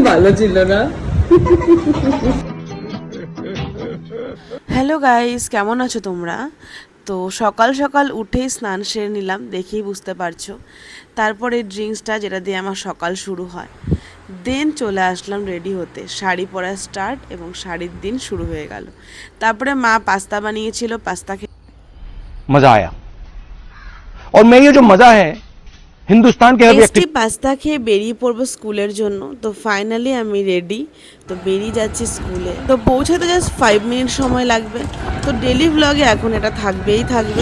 ভালো ছিল না। হ্যালো গাইস, কেমন আছো তোমরা? তো সকাল সকাল উঠেই স্নান সেরে নিলাম, দেখেই বুঝতে পারছো। তারপরে ড্রিঙ্কসটা যেটা দিয়ে আমার সকাল শুরু হয়, দেন চলে আসলাম রেডি হতে, শাড়ি পরা স্টার্ট এবং শাড়ির দিন শুরু হয়ে গেল। তারপরে মা পাস্তা বানিয়েছিল, পাস্তা খেয়ে मजा आया। और मैं ये जो मजा है हिंदुस्तान के हर व्यक्ति টেস্টি পাস্তা খেয়ে বেরিয়ে পড়বো স্কুলের জন্য। তো ফাইনালি আমি রেডি, তো বেরিয়ে যাচ্ছি স্কুলে। তো পৌঁছাতে জাস্ট 5 মিনিট সময় লাগবে। তো ডেলি ব্লগে এখন এটা থাকবেই থাকবে।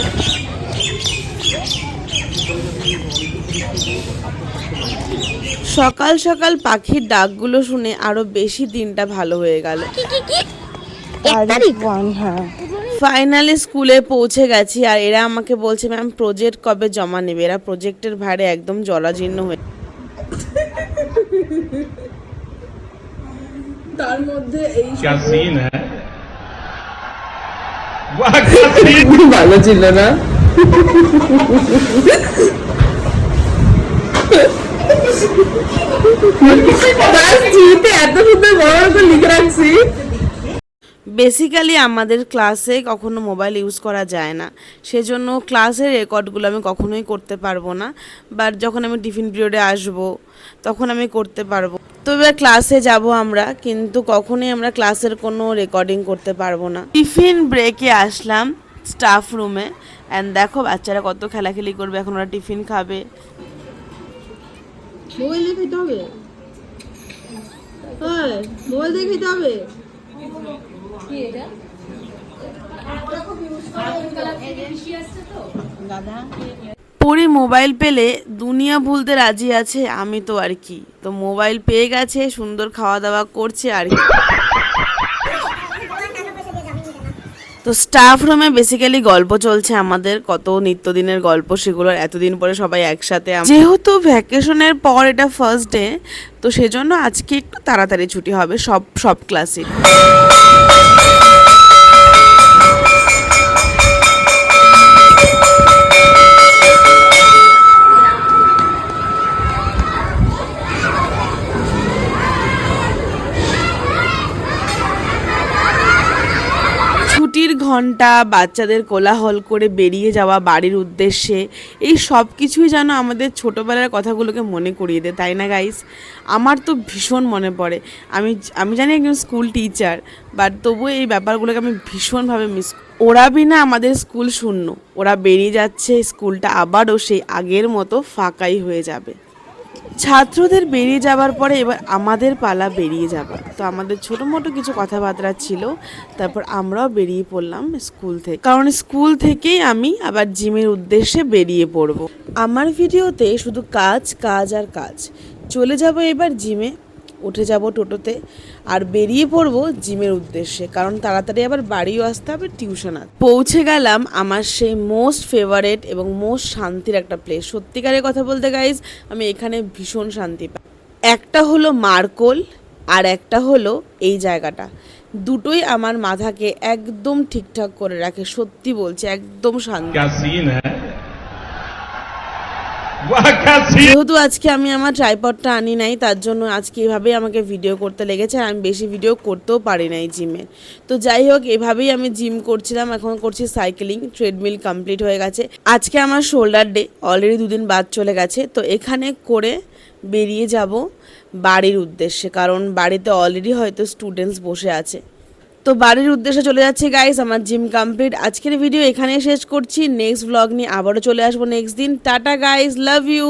সকাল সকাল পাখির ডাকগুলো শুনে আরো বেশি দিনটা ভালো হয়ে গেল। ফাইনালি স্কুলে পৌঁছে গেছি, আর এরা আমাকে বলছে ম্যাম প্রজেক্ট কবে জমা নেবে। এরা প্রজেক্টের ভারে একদম জরাজীর্ণ হয়ে তার মধ্যে এই क्या सीन है ভালো ছিল না। এত সুন্দর বড় করে লিখে রাখছি। বেসিক্যালি আমাদের ক্লাসে কখনো মোবাইল ইউজ করা যায় না, সেজন্য ক্লাসের রেকর্ডগুলো আমি কখনোই করতে পারবো না। বাট যখন আমি টিফিন পিরিয়ডে আসবো তখন আমি করতে পারবো। তো এবার ক্লাসে যাব আমরা, কিন্তু কখনোই আমরা ক্লাসের কোনো রেকর্ডিং করতে পারবো না। টিফিন ব্রেকে আসলাম স্টাফ রুমে, অ্যান্ড দেখো বাচ্চারা কত খেলাখেলি করবে, এখন ওরা টিফিন খাবে। মোবাইল দিয়ে খেতে হবে, মোবাইল দিয়ে খেতে হবে। পরে মোবাইল পেলে দুনিয়া ভুলতে রাজি আছে, আমি তো আর কি। তো মোবাইল পেয়ে গেছে, সুন্দর খাওয়া দাওয়া করছে আর কি। তো স্টাফ রুমে বেসিক্যালি গল্প চলছে আমাদের, কত নিত্যদিনের গল্প, সেগুলোর এতদিন পরে সবাই একসাথে। যেহেতু ভ্যাকেশনের পর এটা ফার্স্ট ডে, তো সেজন্য আজকে একটু তাড়াতাড়ি ছুটি হবে সব ক্লাসে। ছুটির ঘন্টা, বাচ্চাদের কোলাহল করে বেরিয়ে যাওয়া বাড়ির উদ্দেশ্যে, এই সব কিছুই যেন আমাদের ছোটোবেলার কথাগুলোকে মনে করিয়ে দেয়, তাই না গাইস? আমার তো ভীষণ মনে পড়ে। আমি জানি একজন স্কুল টিচার, বাট তবুও এই ব্যাপারগুলোকে আমি ভীষণভাবে মিস। ওরা বিনা আমাদের স্কুল শূন্য, ওরা বেরিয়ে যাচ্ছে, স্কুলটা আবারও সেই আগের মতো ফাঁকাই হয়ে যাবে। ছাত্রদের বেরিয়ে যাবার পরে এবার আমাদের পালা বেরিয়ে যাবার। তো আমাদের ছোটো মোটো কিছু কথাবার্তা ছিল, তারপর আমরাও বেরিয়ে পড়লাম স্কুল থেকে, কারণ স্কুল থেকেই আমি আবার জিমের উদ্দেশ্যে বেরিয়ে পড়ব। আমার ভিডিওতে শুধু কাজ কাজ আর কাজ। চলে যাব এবার জিমে, উঠে যাব টোটোতে আর বেরিয়ে পড়বো জিমের উদ্দেশ্যে, কারণ তাড়াতাড়ি আবার বাড়িও আসতে হবে, টিউশন আছে। পৌঁছে গেলাম আমার সেই মোস্ট ফেভারেট এবং মোস্ট শান্তির একটা প্লেস। সত্যিকারের কথা বলতে গাইজ, আমি এখানে ভীষণ শান্তি পাই। একটা হলো মার্কোল, আর একটা হলো এই জায়গাটা। দুটোই আমার মাথাকে একদম ঠিকঠাক করে রাখে, সত্যি বলছি, একদম শান্তি। क्या सीन है যেহেতু আজকে আমি আমার ট্রাইপডটা আনি নাই, তার জন্য আজকে এভাবেই আমাকে ভিডিও করতে লেগেছে, আর আমি বেশি ভিডিও করতেও পারি নাই জিমে। তো যাই হোক, এভাবেই আমি জিম করছিলাম, এখন করছি সাইকেলিং। ট্রেডমিল কমপ্লিট হয়ে গেছে। আজকে আমার শোল্ডার ডে, অলরেডি 2 দিন বাদ চলে গেছে। তো এখানে করে বেরিয়ে যাব বাড়ির উদ্দেশ্যে, কারণ বাড়িতে অলরেডি হয়তো স্টুডেন্টস বসে আছে। তো বাড়ির উদ্দেশ্যে চলে যাচ্ছে গাইস। আমার জিম কমপ্লিট। আজকের ভিডিও এখানেই শেষ করছি। নেক্সট ব্লগ নিয়ে আবারও চলে আসবো নেক্সট দিন। Ta ta guys, love you.